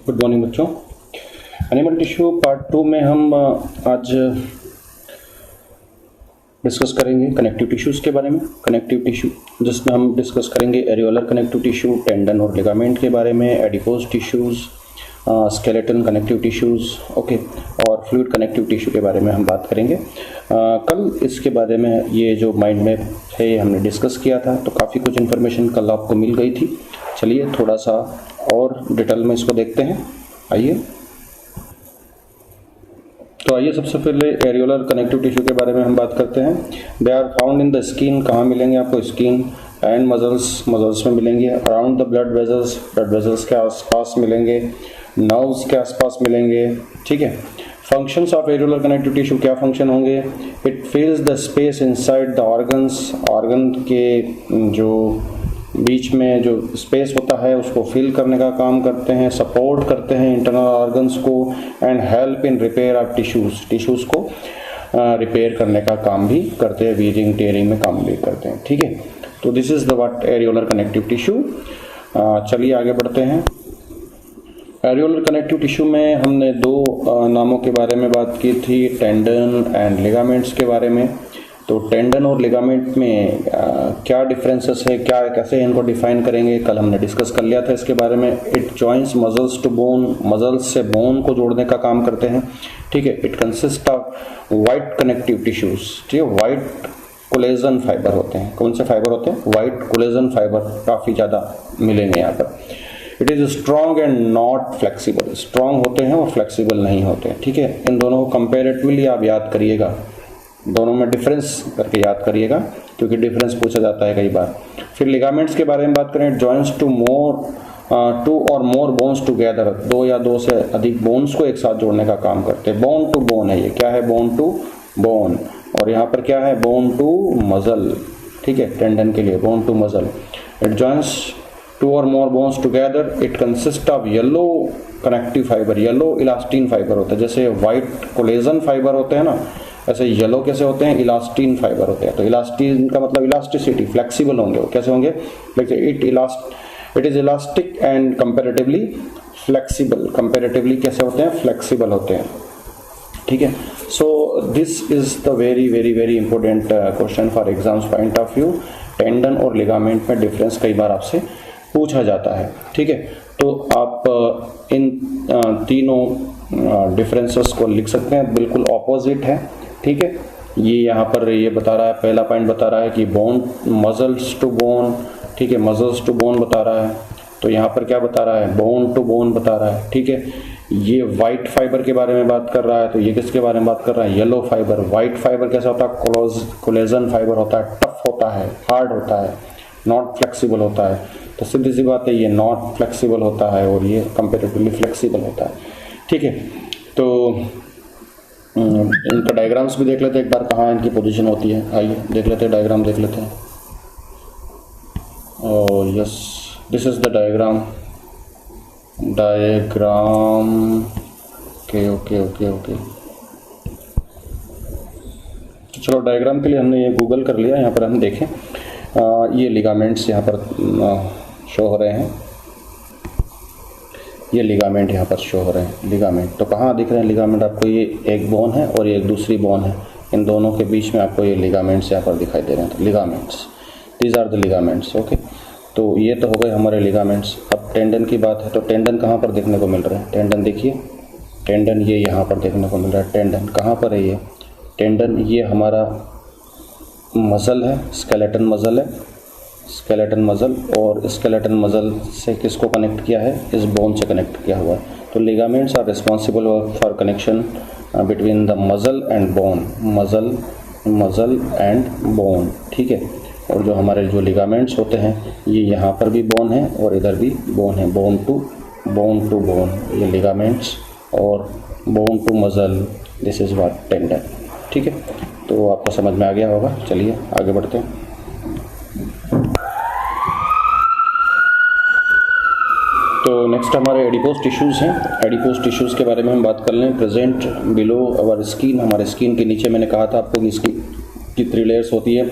Good morning बच्चों। Animal tissue part 2 में हम आज डिस्कस करेंगे कनेक्टिव टिश्यूज़ के बारे में। कनेक्टिव टिश्यू जिसमें हम डिस्कस करेंगे एरियोलर कनेक्टिव टिश्यू, टेंडन और लिगामेंट के बारे में, adipose tissues, skeleton connective tissues, okay, और फ्लूइड कनेक्टिव टिश्यू के बारे में हम बात करेंगे। कल इसके बारे में ये जो माइंड मैप है ये हमने डिस्कस किया था, तो काफ़ी कुछ इन्फॉर्मेशन कल आपको मिल गई थी। चलिए थोड़ा सा और डिटेल में इसको देखते हैं। आइए सबसे पहले एरियोलर कनेक्टिव टिश्यू के बारे में हम बात करते हैं। They are found in the skin. कहाँ मिलेंगे आपको? स्किन एंड मसल्स में मिलेंगे। अराउंड द ब्लड वेजल्स के आसपास मिलेंगे। नर्व्स के आसपास मिलेंगे। ठीक है। Functions of areolar connective tissue क्या फंक्शन होंगे? It फिल्स the space inside the organs. Organ के जो बीच में जो स्पेस होता है उसको फिल करने का काम करते हैं, सपोर्ट करते हैं इंटरनल ऑर्गन्स को, and help in repair of tissues को रिपेयर करने का काम भी करते हैं, वीजिंग टेयरिंग में काम भी करते हैं। ठीक है, तो this is the what areolar connective tissue. चलिए आगे बढ़ते हैं। एरियोलर कनेक्टिव टिश्यू में हमने दो नामों के बारे में बात की थी, टेंडन एंड लिगामेंट्स के बारे में। तो टेंडन और लिगामेंट में क्या डिफरेंसेस है, क्या कैसे इनको डिफाइन करेंगे, कल हमने डिस्कस कर लिया था इसके बारे में। It joins muscles to bone, muscles से बोन को जोड़ने का काम करते हैं। ठीक है। It consist of white connective tissues. ठीक है, वाइट कोलेजन फाइबर होते हैं। कौन से फाइबर होते हैं? वाइट कोलेजन फाइबर काफ़ी ज़्यादा मिलेंगे यहाँ पर। It is strong and not flexible. Strong होते हैं और फ्लेक्सिबल नहीं होते हैं। ठीक है, इन दोनों को कंपेरेटिवली आप याद करिएगा, दोनों में डिफरेंस करके याद करिएगा, क्योंकि डिफरेंस पूछा जाता है कई बार। फिर लिगामेंट्स के बारे में बात करें। Joints two or more bones together. दो या दो से अधिक बोन्स को एक साथ जोड़ने का काम करते हैं। बोन टू बोन है ये। क्या है? Bone to bone. और यहाँ पर क्या है? Bone to muscle. ठीक है, टेंडन के लिए bone to muscle. It joints two or more bones together. It consist of yellow connective fibre. Yellow elastin fibre होता है। जैसे वाइट कोलेजन फाइबर होते हैं ना, ऐसे येलो कैसे होते हैं? इलास्टिन फाइबर होते हैं। तो इलास्टिन का मतलब इलास्टिसिटी, फ्लेक्सिबल होंगे वो। कैसे होंगे? It is elastic and comparatively flexible. Comparatively कैसे होते हैं? फ्लेक्सिबल होते हैं। ठीक है। So this is the very very very important question for exams point of view. Tendon और लिगामेंट में डिफरेंस कई बार आपसे पूछा जाता है। ठीक है, तो आप इन तीनों डिफरेंसेस को लिख सकते हैं, बिल्कुल ऑपोजिट है। ठीक है, ये यहाँ पर ये बता रहा है, पहला पॉइंट बता रहा है कि बोन, मसल्स टू बोन। ठीक है, मसल्स टू बोन बता रहा है। तो यहाँ पर क्या बता रहा है? बोन टू बोन बता रहा है। ठीक है, ये वाइट फाइबर के बारे में बात कर रहा है। तो ये किसके बारे में बात कर रहा है? Yellow fibre. वाइट फाइबर कैसा होता है? कोलेजन फाइबर होता है, टफ होता है, हार्ड होता है, नॉट फ्लेक्सिबल होता है। तो सीधी सी बात है, ये नॉट फ्लेक्सिबल होता है और ये कंपेरेटिवली फ्लेक्सिबल होता है। ठीक है, तो इनका डायग्राम्स भी देख लेते हैं एक बार, कहाँ इनकी पोजीशन होती है। आइए देख लेते हैं, डायग्राम देख लेते हैं। Oh yes, this is the diagram. Okay okay okay okay. चलो, डायग्राम के लिए हमने ये गूगल कर लिया। यहाँ पर हम देखें, ये लिगामेंट्स यहाँ पर शो हो रहे हैं। ये लिगामेंट यहाँ पर शो हो रहे हैं। लिगामेंट तो कहाँ दिख रहे हैं? लिगामेंट आपको ये एक बोन है और ये एक दूसरी बोन है, इन दोनों के बीच में आपको ये लिगामेंट्स यहाँ पर दिखाई दे रहे हैं। तो ligaments, these are the ligaments. Okay, तो ये तो हो गए हमारे लिगामेंट्स। अब टेंडन की बात है, तो टेंडन कहाँ पर देखने को मिल रहे हैं? टेंडन देखिए, टेंडन ये यहाँ पर देखने को मिल रहा है। टेंडन कहाँ पर है? ये टेंडन ये हमारा मसल है, स्केलेटन मसल है, स्केलेटन मसल। और स्केलेटन मसल से किसको कनेक्ट किया है? इस बोन से कनेक्ट किया हुआ है। तो ligaments are responsible for connection between the muscle and bone. Muscle and bone. ठीक है, और जो हमारे जो लिगामेंट्स होते हैं ये यहाँ पर भी बोन है और इधर भी बोन है। बोन टू बोन, ये लिगामेंट्स और bone to muscle, this is what tendon. ठीक है, तो आपको समझ में आ गया होगा। चलिए आगे बढ़ते हैं। तो नेक्स्ट हमारे एडिपोज टिश्यूज़ हैं। एडिपोज टिश्यूज़ के बारे में हम बात कर लें। प्रेजेंट बिलो अवर स्किन, हमारे स्किन के नीचे मैंने कहा था आपको कि इसकी 3 लेयर्स होती है।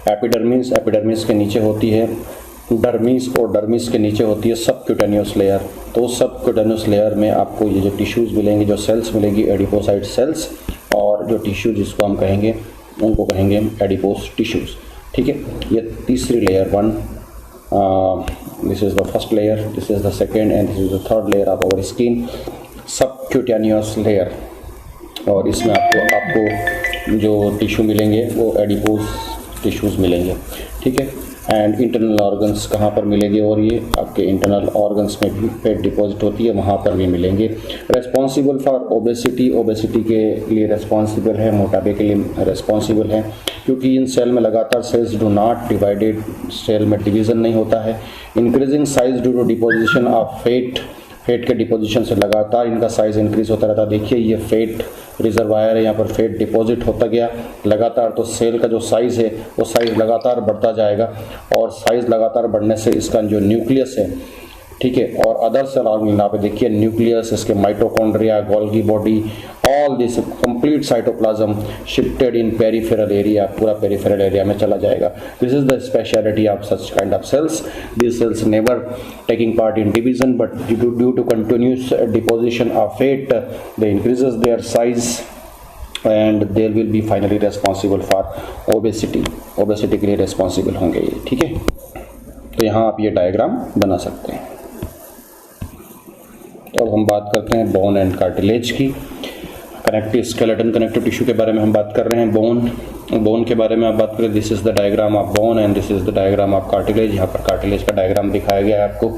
एपिडर्मिस के नीचे होती है डर्मिस और डर्मिस के नीचे होती है सबक्यूटेनियस लेयर। तो सबक्यूटेनियस लेयर में आपको ये जो टिश्यूज़ मिलेंगे, जो सेल्स मिलेंगी, एडिपोसाइट सेल्स, और जो टिश्यू जिसको हम कहेंगे उनको कहेंगे एडिपोस टिश्यूज़। ठीक है, ये तीसरी layer 1, this is the first layer, this is the second and this is the third layer of our skin, subcutaneous layer. और इसमें आपको जो टिश्यू मिलेंगे वो एडिपोस टिश्यूज़ मिलेंगे। ठीक है, एंड इंटरनल ऑर्गन्स कहाँ पर मिलेंगे, और ये आपके इंटरनल ऑर्गन्स में भी फैट डिपॉजिट होती है, वहाँ पर भी मिलेंगे। रेस्पॉन्सिबल फॉर ओबेसिटी, ओबेसिटी के लिए रेस्पॉन्सिबल है, मोटापे के लिए रेस्पॉन्सिबल है, क्योंकि इन सेल में लगातार cells do not divided, cell में डिवीज़न नहीं होता है। Increasing size due to deposition of fat, fat के डिपोजिशन से लगातार इनका साइज़ इंक्रीज होता रहता है। देखिए ये फैट रिजर्वायर है, यहाँ पर फैट डिपॉजिट होता गया लगातार, तो सेल का जो साइज़ है वो साइज़ लगातार बढ़ता जाएगा, और साइज़ लगातार बढ़ने से इसका जो न्यूक्लियस है, ठीक है, और अदर सेल ऑर्गन, यहाँ पे देखिए न्यूक्लियस, इसके mitochondria, Golgi body, all this complete cytoplasm shifted in peripheral area, पूरा पेरिफेरल एरिया में चला जाएगा। This is the speciality of such kind of cells. This cells never taking part in division, but due to continuous deposition of fat they increases their size and there will be finally responsible for obesity, obesity के लिए responsible होंगे ये। ठीक है, तो यहाँ आप ये डायग्राम बना सकते हैं। अब हम बात करते हैं बोन एंड कार्टिलेज की। कनेक्टिव स्केलेटन, कनेक्टिव टिश्यू के बारे में हम बात कर रहे हैं। बोन के बारे में आप बात करें, this is the diagram of bone and this is the diagram of cartilage. यहाँ पर कार्टिलेज का डायग्राम दिखाया गया है आपको।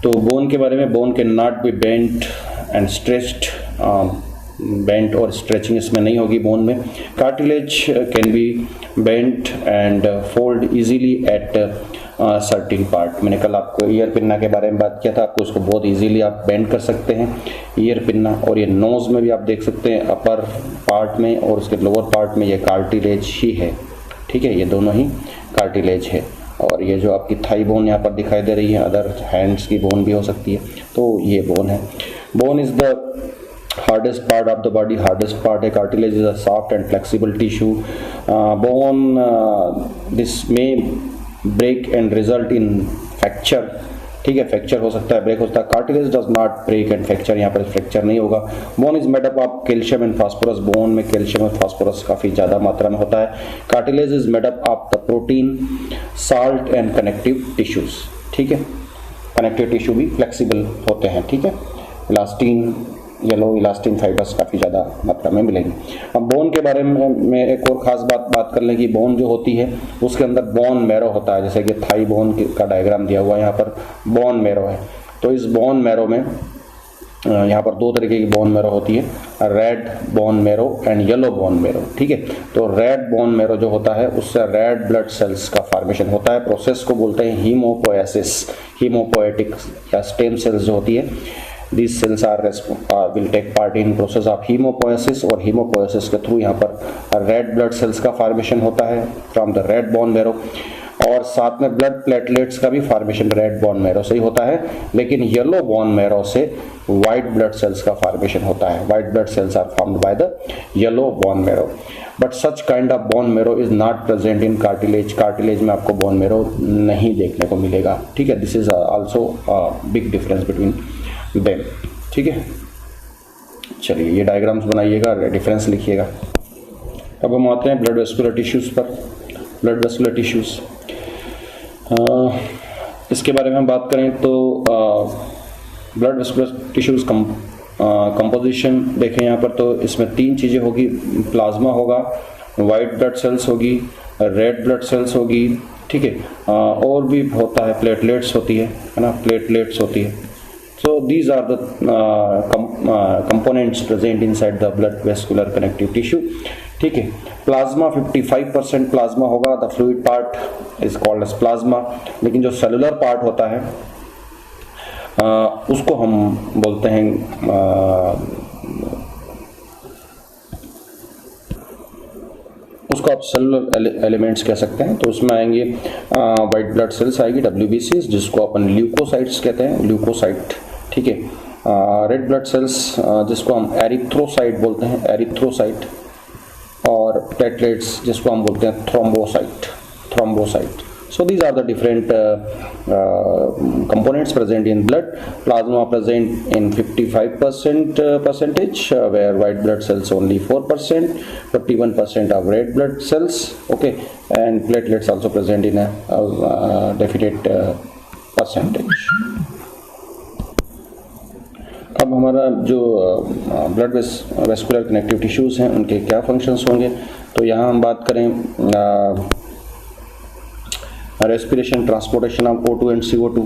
तो बोन के बारे में, bone can not be bent and stretched, bent और स्ट्रेचिंग इसमें नहीं होगी बोन में। Cartilage can be bent and fold easily at certain part. मैंने कल आपको ईयर पिन्ना के बारे में बात किया था, आपको उसको बहुत इजीली आप बेंड कर सकते हैं, ईयर पिन्ना। और ये नोज़ में भी आप देख सकते हैं, अपर पार्ट में और उसके लोअर पार्ट में ये कार्टिलेज ही है। ठीक है, ये दोनों ही कार्टिलेज है। और ये जो आपकी थाई बोन यहाँ पर दिखाई दे रही है, अदर हैंड्स की बोन भी हो सकती है, तो ये बोन है। Bone is the hardest part of the body, hardest part है। cartilage is a soft and flexible tissue. Bone, this may break and result in fracture। ठीक है, फ्रैक्चर हो सकता है, ब्रेक हो सकता है। Cartilage does not break and fracture, यहाँ पर फ्रैक्चर नहीं होगा। Bone is made up of calcium and phosphorus, bone में कैल्शियम और फास्फोरस काफ़ी ज़्यादा मात्रा में होता है। Cartilage is made up of the protein, salt and connective tissues. ठीक है, कनेक्टिव टिश्यू भी फ्लेक्सिबल होते हैं। ठीक है, इलास्टिन, येलो इलास्टिन फाइबर्स काफ़ी ज़्यादा मात्रा में मिलेंगे। अब बोन के बारे में एक और ख़ास बात कर लें कि बोन जो होती है उसके अंदर बोन मैरो होता है, जैसे कि थाई बोन का डायग्राम दिया हुआ है, यहाँ पर बोन मैरो है। तो इस बोन मैरो में यहाँ पर दो तरीके की बोन मैरो होती है, red bone marrow and yellow bone marrow. ठीक है, तो रेड बोन मैरो जो होता है उससे रेड ब्लड सेल्स का फॉर्मेशन होता है। प्रोसेस को बोलते हैं हीमोपोएसिस, हीमोपोएटिक या स्टेम सेल्स जो होती है, these cells will take part in process of hemopoiesis, और hemopoiesis के थ्रू यहाँ पर रेड ब्लड सेल्स का फॉर्मेशन होता है from the red bone marrow, और साथ में ब्लड प्लेटलेट्स का भी फॉर्मेशन रेड बोन मैरो से ही होता है। लेकिन येलो बोन मैरो से वाइट ब्लड सेल्स का फॉर्मेशन होता है। White blood cells are formed by the yellow bone marrow, but such kind of bone marrow is not present in cartilage. Cartilage में आपको बोन मैरो नहीं देखने को मिलेगा। ठीक है, this is also big difference between them. ठीक है, चलिए ये डायग्राम्स बनाइएगा, डिफरेंस लिखिएगा। अब हम आते हैं ब्लड वेस्कुलर टिश्यूज़ पर। ब्लड वेस्कुलर टिश्यूज़, इसके बारे में हम बात करें तो ब्लड वेस्कुलर टिश्यूज़ कंपोजिशन देखें यहाँ पर, तो इसमें तीन चीज़ें होगी। प्लाज्मा होगा, वाइट ब्लड सेल्स होगी, रेड ब्लड सेल्स होगी। ठीक है, और भी होता है, प्लेटलेट्स होती है ना, प्लेटलेट्स होती है। So these are the components present inside the blood vascular connective tissue. ठीक है, प्लाज्मा 55% प्लाज्मा होगा, the fluid part is called as plasma. लेकिन जो सेलुलर पार्ट होता है उसको हम बोलते हैं उसको आप सेलुलर एलिमेंट्स कह सकते हैं। तो उसमें आएंगे वाइट ब्लड सेल्स आएगी, WBCs, जिसको अपन ल्यूकोसाइट्स कहते हैं, ल्यूकोसाइट। ठीक है, रेड ब्लड सेल्स जिसको हम एरिथ्रोसाइट बोलते हैं, एरिथ्रोसाइट, और प्लेटलेट्स जिसको हम बोलते हैं thrombocyte, thrombocyte. So these are the different components present in blood. Plasma present in 55% percentage, where white blood cells only 4%, 51% of red blood cells. Okay, and platelets also present in a definite percentage. अब हमारा जो blood vascular connective tissues हैं उनके क्या functions होंगे, तो यहाँ हम बात करें respiration, transportation of O2 and CO2,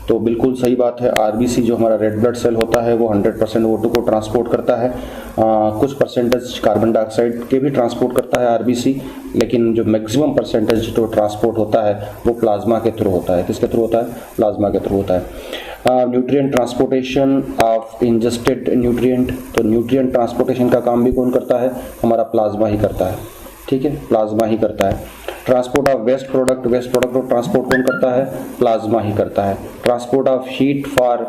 तो बिल्कुल सही बात है। आरबीसी जो हमारा रेड ब्लड सेल होता है वो 100% O2 को ट्रांसपोर्ट करता है, कुछ परसेंटेज कार्बन डाइऑक्साइड के भी ट्रांसपोर्ट करता है आरबीसी, लेकिन जो मैक्सिमम परसेंटेज जो ट्रांसपोर्ट होता है वो प्लाज्मा के थ्रू होता है। किसके थ्रू होता है? प्लाज्मा के थ्रू होता है। Nutrient transportation of ingested nutrient, तो न्यूट्रिएंट ट्रांसपोर्टेशन का काम भी कौन करता है? हमारा प्लाज्मा ही करता है, ठीक है, प्लाज्मा ही करता है। ट्रांसपोर्ट ऑफ वेस्ट प्रोडक्ट को ट्रांसपोर्ट कौन करता है? प्लाज्मा ही करता है। Transport of heat for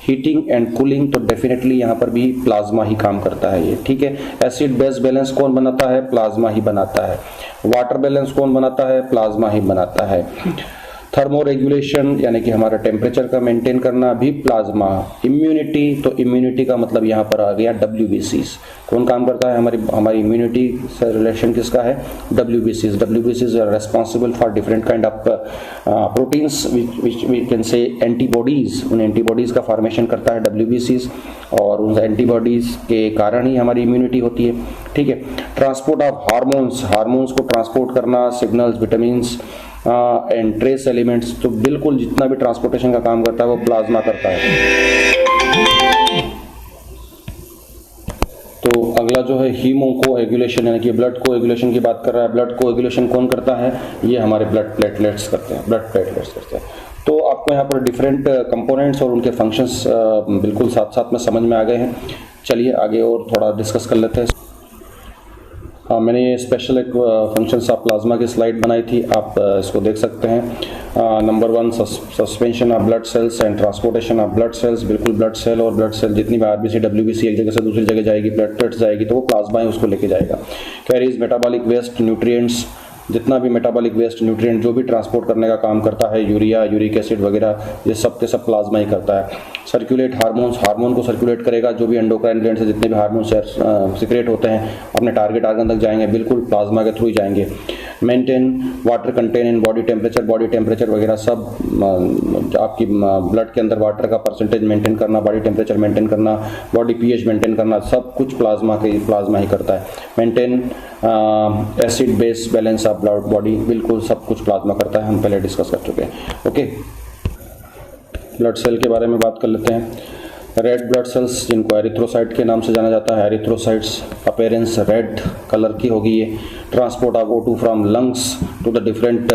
heating and cooling, तो डेफिनेटली यहाँ पर भी प्लाज्मा ही काम करता है ये, ठीक है। एसिड बेस बैलेंस कौन बनाता है? प्लाज्मा ही बनाता है। वाटर बैलेंस कौन बनाता है? प्लाज्मा ही बनाता है। थर्मो रेगुलेशन यानी कि हमारा टेम्परेचर का मेंटेन करना भी प्लाज्मा। इम्यूनिटी, तो इम्यूनिटी का मतलब यहाँ पर आ गया WBCs, कौन काम करता है? हमारी इम्यूनिटी से रिलेशन किसका है? WBCs। WBCs are responsible for different kind of proteins which we can say antibodies. उन एंटीबॉडीज का फॉर्मेशन करता है WBCs, और उन एंटीबॉडीज के कारण ही हमारी इम्यूनिटी होती है, ठीक है। ट्रांसपोर्ट ऑफ हार्मोन्स को ट्रांसपोर्ट करना, signals, vitamins and trace elements, तो बिल्कुल जितना भी ट्रांसपोर्टेशन का काम करता है वो प्लाज्मा करता है। तो अगला जो है हीमो कोएगुलेशन, यानी कि ब्लड कोएगुलेशन की बात कर रहा है। ब्लड कोएगुलेशन कौन करता है? ये हमारे ब्लड प्लेटलेट्स करते हैं। तो आपको यहाँ पर डिफरेंट कंपोनेंट्स और उनके फंक्शंस बिल्कुल साथ साथ में समझ में आ गए हैं। चलिए आगे और थोड़ा डिस्कस कर लेते हैं। मैंने ये स्पेशल एक फंक्शंस ऑफ प्लाज्मा की स्लाइड बनाई थी, आप इसको देख सकते हैं। Number 1, suspension of blood cells and transportation of blood cells. बिल्कुल ब्लड सेल जितनी भी आरबीसी WBC एक जगह से दूसरी जगह जाएगी, प्लेटलेट्स जाएगी, तो वो प्लाज्मा ही उसको लेके जाएगा। कैरीज मेटाबॉलिक वेस्ट न्यूट्रिएंट्स, जितना भी मेटाबॉलिक वेस्ट न्यूट्रिएंट जो भी ट्रांसपोर्ट करने का काम करता है, यूरिया, यूरिक एसिड वगैरह, ये सब के सब प्लाज्मा ही करता है। सर्कुलेट हार्मोन को सर्कुलेट करेगा, जो भी एंडोक्राइन ग्लैंड से जितने भी हार्मोन्स सिक्रेट होते हैं अपने टारगेट आर्गन तक जाएंगे, बिल्कुल प्लाज्मा के थ्रू ही जाएंगे। Maintain water contain in body temperature वगैरह सब, आपकी ब्लड के अंदर वाटर का परसेंटेज मेंटेन करना, बॉडी टेम्परेचर मेंटेन करना, बॉडी pH मेंटेन करना, सब कुछ प्लाज्मा ही करता है। Maintain acid base balance of blood body, बिल्कुल सब कुछ प्लाज्मा करता है, हम पहले डिस्कस कर चुके हैं। ओके, ब्लड सेल के बारे में बात कर लेते हैं। रेड ब्लड सेल्स जिनको एरिथ्रोसाइट के नाम से जाना जाता है, एरिथ्रोसाइट्स, अपीयरेंस रेड कलर की होगी ये। Transport of O2 from lungs to the different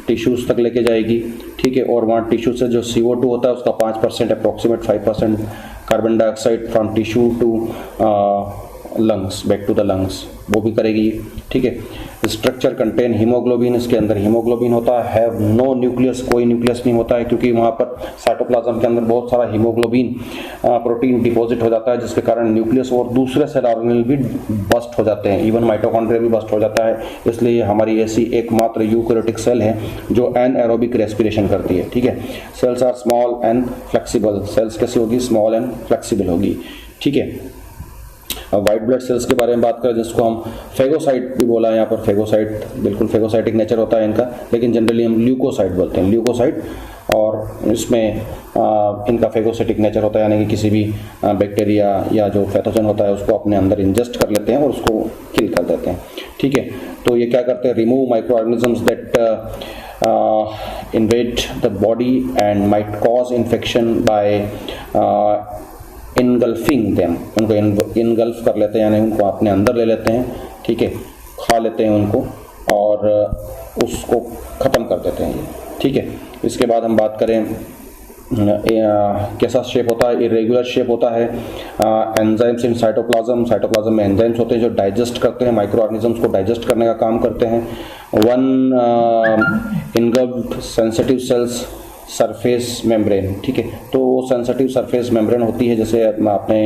tissues तक लेके जाएगी, ठीक है। और वहाँ टिश्यू से जो CO2 होता है उसका 5% approximate 5% carbon dioxide from tissue to lungs, back to the lungs, वो भी करेगी, ठीक है। स्ट्रक्चर कंटेन हीमोग्लोबिन, इसके अंदर हीमोग्लोबिन होता है। हैव नो न्यूक्लियस, कोई न्यूक्लियस नहीं होता है, क्योंकि वहाँ पर साइटोप्लाज्म के अंदर बहुत सारा हीमोग्लोबिन प्रोटीन डिपॉजिट हो जाता है, जिसके कारण न्यूक्लियस और दूसरे सेल ऑर्गेनेल भी बस्ट हो जाते हैं, इवन माइटोकॉन्ड्रिया भी बस्ट हो जाता है। इसलिए हमारी ऐसी एकमात्र यूकैरियोटिक सेल है जो एनएरोबिक रेस्पिरेशन करती है, ठीक है। Cells are small and flexible, cells कैसी होगी? स्मॉल एंड फ्लेक्सिबल होगी, ठीक है। वाइट ब्लड सेल्स के बारे में बात करें, जिसको हम फेगोसाइट भी बोला है यहाँ पर, फेगोसाइट बिल्कुल फेगोसाइटिक नेचर होता है इनका, लेकिन जनरली हम ल्यूकोसाइट बोलते हैं, ल्यूकोसाइट। और इसमें इनका फेगोसाइटिक नेचर होता है, यानी कि किसी भी बैक्टीरिया या जो पैथोजन होता है उसको अपने अंदर इंजेस्ट कर लेते हैं और उसको किल कर देते हैं, ठीक है। तो ये क्या करते हैं? Remove micro organisms that invade the body and might cause infection by engulfing them, उनको इनगल्फ कर लेते हैं, यानी उनको अपने अंदर ले लेते हैं, ठीक है, खा लेते हैं उनको और उसको ख़त्म कर देते हैं ये, ठीक है। इसके बाद हम बात करें कैसा शेप होता है? इरेगुलर शेप होता है। एंजाइम्स इन साइटोप्लाज्म में एंजाइम्स होते हैं जो डाइजेस्ट करते हैं, माइक्रो ऑर्गेनिजम्स को डाइजेस्ट करने का काम करते हैं। One इनगल्फ्ड sensitive sales, surface membrane, ठीक है। तो सेंसिटिव सरफेस मेम्ब्रेन होती है, जैसे आपने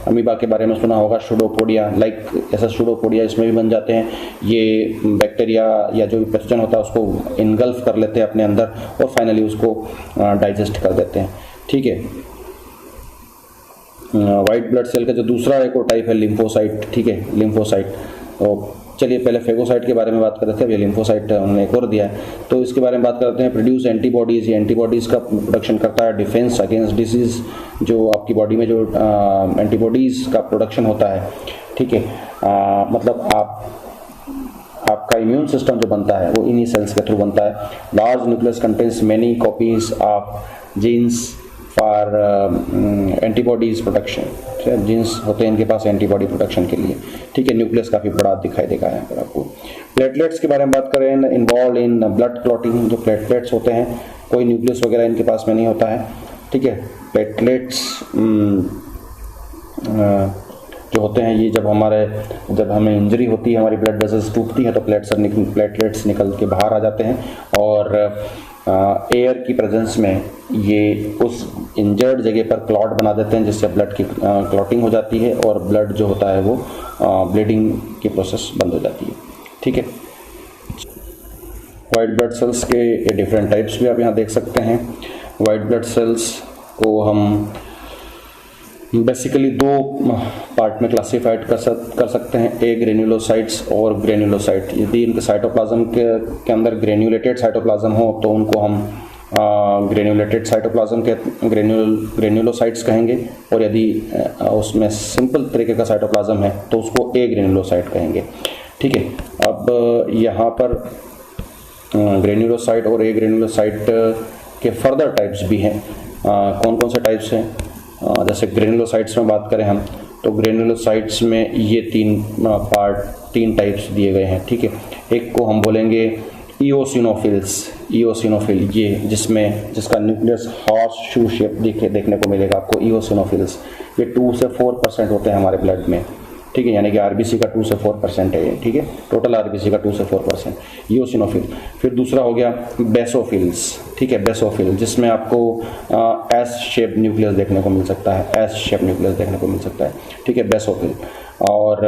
अमीबा के बारे में सुना होगा, सुडोपोडिया, लाइक ऐसा सुडोपोडिया इसमें भी बन जाते हैं। ये बैक्टीरिया या जो भी पैथोजन होता है उसको इनगल्फ कर लेते हैं अपने अंदर और फाइनली उसको डाइजेस्ट कर देते हैं, ठीक है। वाइट ब्लड सेल का जो दूसरा एक और टाइप है लिम्फोसाइट, ठीक है, लिम्फोसाइट। तो चलिए पहले फेगोसाइट के बारे में बात कर रहे थे, अभी लिम्फोसाइट उन्होंने एक और दिया है, तो इसके बारे में बात करते हैं। प्रोड्यूस एंटीबॉडीज़, ये एंटीबॉडीज़ का प्रोडक्शन करता है, डिफेंस अगेंस्ट डिसीज़, जो आपकी बॉडी में जो एंटीबॉडीज़ का प्रोडक्शन होता है, ठीक है। मतलब आपका इम्यून सिस्टम जो बनता है वो इन्हीं सेल्स के थ्रू बनता है। Large nucleus contains many copies of genes for antibodies production, genes होते हैं इनके पास एंटीबॉडी प्रोडक्शन के लिए, ठीक है। न्यूक्लियस काफ़ी बड़ा दिखाई देगा यहाँ पर आपको। प्लेटलेट्स के बारे में बात करें, इन्वॉल्व इन ब्लड क्लॉटिंग, जो प्लेटलेट्स होते हैं कोई न्यूक्लियस वगैरह इनके पास में नहीं होता है, ठीक है। प्लेटलेट्स जो होते हैं ये जब हमें इंजरी होती है, हमारी ब्लड वेसल्स टूटती हैं तो प्लेटलेट्स निकल के बाहर आ जाते हैं और एयर की प्रेजेंस में ये उस इंजर्ड जगह पर क्लॉट बना देते हैं, जिससे ब्लड की क्लॉटिंग हो जाती है और ब्लड जो होता है वो ब्लीडिंग की प्रोसेस बंद हो जाती है, ठीक है। वाइट ब्लड सेल्स के डिफरेंट टाइप्स भी आप यहाँ देख सकते हैं। वाइट ब्लड सेल्स को हम बेसिकली दो पार्ट में क्लासिफाइड कर सकते हैं, ए ग्रेन्युलोसाइट्स और ग्रेन्युलोसाइट। यदि इनके साइटोप्लाज्म के अंदर ग्रेन्युलेटेड साइटोप्लाज्म हो तो उनको हम ग्रेन्युलेटेड साइटोप्लाज्म के ग्रेन्युलोसाइट्स कहेंगे, और यदि उसमें सिंपल तरीके का साइटोप्लाज्म है तो उसको ए ग्रेन्युलोसाइट कहेंगे, ठीक है। अब यहाँ पर ग्रेन्युलोसाइट और ए ग्रेन्युलोसाइट के फर्दर टाइप्स भी हैं। कौन कौन से टाइप्स हैं? जैसे ग्रेन्युलोसाइट्स में बात करें हम तो ग्रेन्युलोसाइट्स में ये तीन टाइप्स दिए गए हैं, ठीक है। एक को हम बोलेंगे इओसिनोफिल्स, इओसिनोफिल, ये जिसका न्यूक्लियस हॉर्स शू शेप देखने को मिलेगा आपको, इओसिनोफिल्स। ये 2 से 4% होते हैं हमारे ब्लड में, ठीक है, यानी कि आरबीसी का 2 से 4% है ये, ठीक है, टोटल आरबीसी का 2 से 4%, इओसिनोफिल। फिर दूसरा हो गया बेसोफिल्स, ठीक है, बेसोफिल, जिसमें आपको एस शेप न्यूक्लियस देखने को मिल सकता है, एस शेप न्यूक्लियस देखने को मिल सकता है, ठीक है, बेसोफिल। और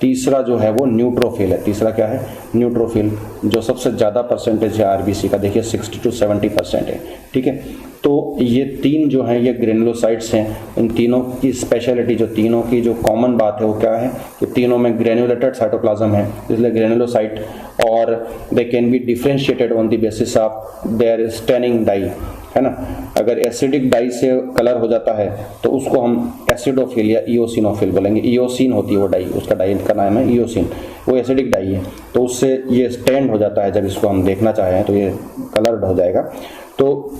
तीसरा जो है वो न्यूट्रोफिल है। तीसरा क्या है? न्यूट्रोफिल, जो सबसे ज़्यादा परसेंटेज है आरबीसी का, देखिए 60 to 70% है, ठीक है। तो ये तीन जो हैं ये ग्रेन्युलोसाइट्स हैं। इन तीनों की स्पेशलिटी, जो तीनों की जो कॉमन बात है वो क्या है कि तीनों में ग्रेन्युलेटेड साइटोप्लाज्म है, इसलिए ग्रेन्युलोसाइट, और they can be differentiated on the basis of their staining dye, है ना। अगर एसिडिक डाई से कलर हो जाता है तो उसको हम एसिडोफिल या इओसिनोफिल बोलेंगे। इओसिन होती है वो डाई, उसका डाई का नाम है इओसिन, वो एसिडिक डाई है, तो उससे ये स्टैंड हो जाता है। जब इसको हम देखना चाहें तो ये कलर्ड हो जाएगा, तो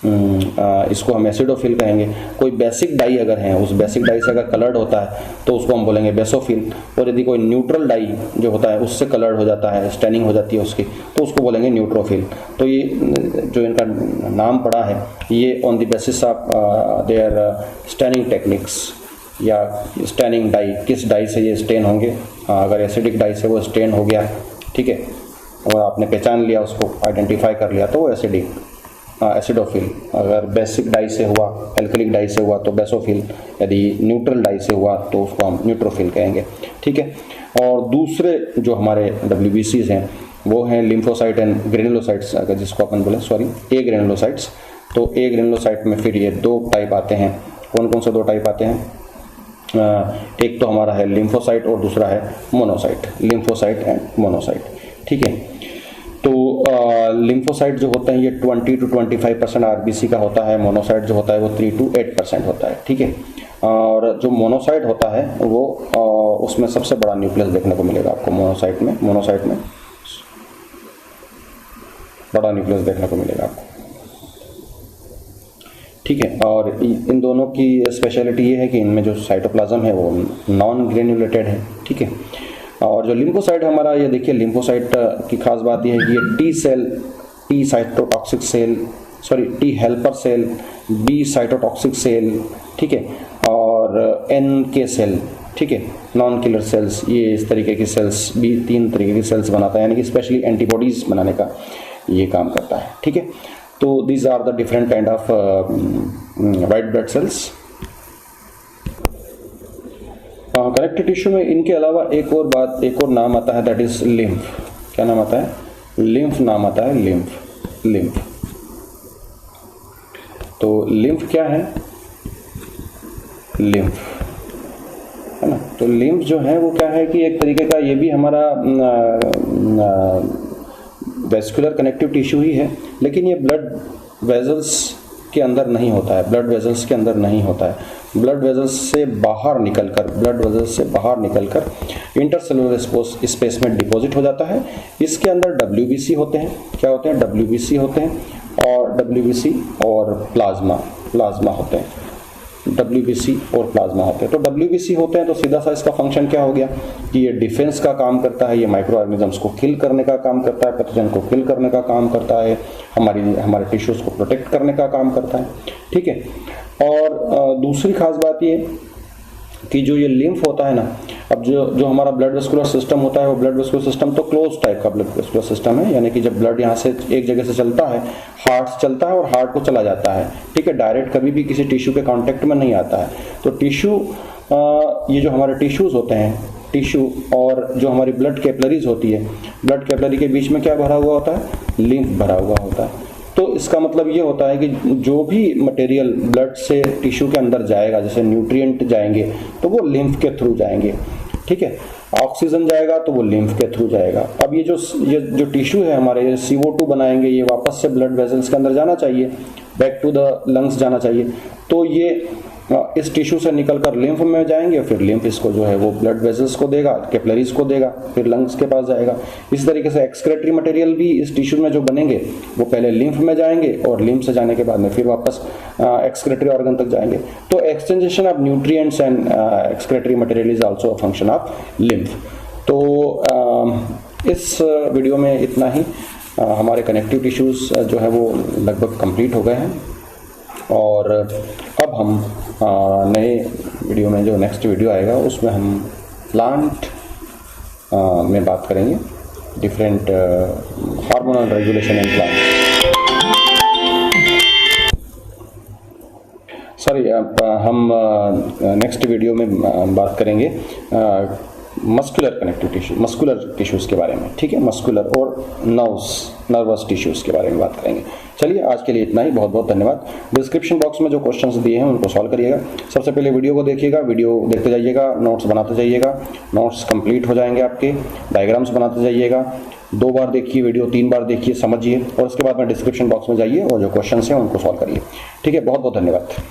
इसको हम एसिडोफिल कहेंगे। कोई बेसिक डाई अगर है, उस बेसिक डाई से अगर कलर्ड होता है तो उसको हम बोलेंगे बेसोफिल। और यदि कोई न्यूट्रल डाई जो होता है उससे कलर्ड हो जाता है, स्टैनिंग हो जाती है उसकी, तो उसको बोलेंगे न्यूट्रोफिल। तो ये जो इनका नाम पड़ा है ये on the basis of there staining techniques या स्टैनिंग डाई, किस डाई से ये स्टेन होंगे। अगर एसिडिक डाई से वो स्टेन हो गया, ठीक है, और आपने पहचान लिया, उसको आइडेंटिफाई कर लिया, तो वो एसिडोफिल। अगर बेसिक डाई से हुआ, एल्कलिक डाई से हुआ तो बेसोफिल, यदि न्यूट्रल डाई से हुआ तो उसको हम न्यूट्रोफिल कहेंगे, ठीक है। और दूसरे जो हमारे WBCs हैं वो हैं लिम्फोसाइट एंड ग्रेन्युलोसाइट्स, अगर जिसको अपन बोले ए ग्रेन्युलोसाइट्स। तो ए ग्रेन्युलोसाइट में फिर ये 2 टाइप आते हैं। कौन कौन से 2 टाइप आते हैं? एक तो हमारा है लिम्फोसाइट और दूसरा है मोनोसाइट, लिम्फोसाइट एंड मोनोसाइट, ठीक है। तो लिम्फोसाइट जो होते हैं ये 20 to 25% आरबीसी का होता है, मोनोसाइट जो होता है वो 3 to 8% होता है, ठीक है। और जो मोनोसाइट होता है वो उसमें सबसे बड़ा न्यूक्लियस देखने को मिलेगा आपको। मोनोसाइट में बड़ा न्यूक्लियस देखने को मिलेगा आपको, ठीक है। और इन दोनों की स्पेशलिटी ये है कि इनमें जो साइटोप्लाज्म है वो नॉन ग्रेन्युलेटेड है, ठीक है। और जो लिम्फोसाइट हमारा, ये देखिए लिम्फोसाइट की खास बात यह है कि ये T cytotoxic cell, T helper cell, B cytotoxic cell, ठीक है, और एन के सेल, ठीक है, नॉन किलर सेल्स, ये इस तरीके की सेल्स भी 3 तरीके की सेल्स बनाता है, यानी कि स्पेशली एंटीबॉडीज़ बनाने का ये काम करता है, ठीक है। तो these are the different kind of white blood cells. Connective tissue में इनके अलावा एक और नाम आता है, दैट इज लिम्फ। क्या नाम आता है? लिम्फ नाम आता है, लिम्फ। तो लिम्फ क्या है? लिम्फ है ना। तो लिम्फ जो है वो क्या है कि एक तरीके का ये भी हमारा वेस्कुलर कनेक्टिव टिश्यू ही है, लेकिन ये ब्लड वेजल्स के अंदर नहीं होता है, ब्लड वेजल्स के अंदर नहीं होता है। ब्लड वेजल्स से बाहर निकलकर इंटरसेलुलर स्पेस में डिपॉजिट हो जाता है। इसके अंदर WBC होते हैं। क्या होते हैं? WBC होते हैं, और WBC और प्लाज्मा होते हैं। WBC और प्लाज्मा होते हैं। तो WBC होते हैं तो सीधा सा इसका फंक्शन क्या हो गया कि ये डिफेंस का काम करता है, ये माइक्रो ऑर्गेनिजम्स को किल करने का काम करता है, पैथोजन को किल करने का काम करता है, हमारे टिश्यूज को प्रोटेक्ट करने का काम करता है। ठीक है। और दूसरी खास बात ये कि जो ये लिम्फ होता है ना, अब जो हमारा ब्लड वेस्कुलर सिस्टम होता है, वो ब्लड वेस्कुलर सिस्टम तो क्लोज टाइप का ब्लड वेस्कुलर सिस्टम है, यानी कि जब ब्लड यहाँ से एक जगह से चलता है, हार्ट से चलता है और हार्ट को चला जाता है। ठीक है, डायरेक्ट कभी भी किसी टिश्यू के कांटेक्ट में नहीं आता है। तो टिश्यू, ये जो हमारे टिश्यूज होते हैं, टिश्यू और जो हमारी ब्लड कैपिलरीज होती है, ब्लड कैपिलरी के बीच में क्या भरा हुआ होता है? लिम्फ भरा हुआ होता है। तो इसका मतलब ये होता है कि जो भी मटेरियल ब्लड से टिश्यू के अंदर जाएगा, जैसे न्यूट्रिएंट जाएंगे तो वो लिम्फ के थ्रू जाएंगे। ठीक है, ऑक्सीजन जाएगा तो वो लिम्फ के थ्रू जाएगा। अब ये जो टिश्यू है हमारे, ये CO2 बनाएंगे, ये वापस से ब्लड वेजल्स के अंदर जाना चाहिए, बैक टू द लंग्स जाना चाहिए। तो ये इस टिश्यू से निकलकर लिम्फ में जाएंगे, फिर लिम्फ इसको जो है वो ब्लड वेजल्स को देगा, कैपिलरीज को देगा, फिर लंग्स के पास जाएगा। इस तरीके से एक्सक्रेटरी मटेरियल भी इस टिश्यू में जो बनेंगे वो पहले लिम्फ में जाएंगे और लिम्फ से जाने के बाद में फिर वापस एक्सक्रेटरी ऑर्गन तक जाएंगे। तो exchangation of nutrients and excretory material is also a function of lymph. तो इस वीडियो में इतना ही। हमारे कनेक्टिव टिश्यूज जो है वो लगभग कंप्लीट हो गए हैं, और अब हम नए वीडियो में, जो नेक्स्ट वीडियो आएगा उसमें हम प्लांट में बात करेंगे, different hormonal regulation in plant. Sorry, हम नेक्स्ट वीडियो में बात करेंगे muscular connective tissue, muscular tissues के बारे में। ठीक है, मस्कुलर और नर्वस टिश्यूज के बारे में बात करेंगे। चलिए, आज के लिए इतना ही। बहुत बहुत धन्यवाद। डिस्क्रिप्शन बॉक्स में जो क्वेश्चंस दिए हैं उनको सॉल्व करिएगा। सबसे पहले वीडियो को देखिएगा, वीडियो देखते जाइएगा, नोट्स बनाते जाइएगा, नोट्स कंप्लीट हो जाएंगे आपके, डायग्राम्स बनाते जाइएगा। 2 बार देखिए वीडियो, 3 बार देखिए, समझिए, और उसके बाद में डिस्क्रिप्शन बॉक्स में जाइए और जो क्वेश्चंस हैं उनको सॉल्व करिए। ठीक है, बहुत बहुत धन्यवाद।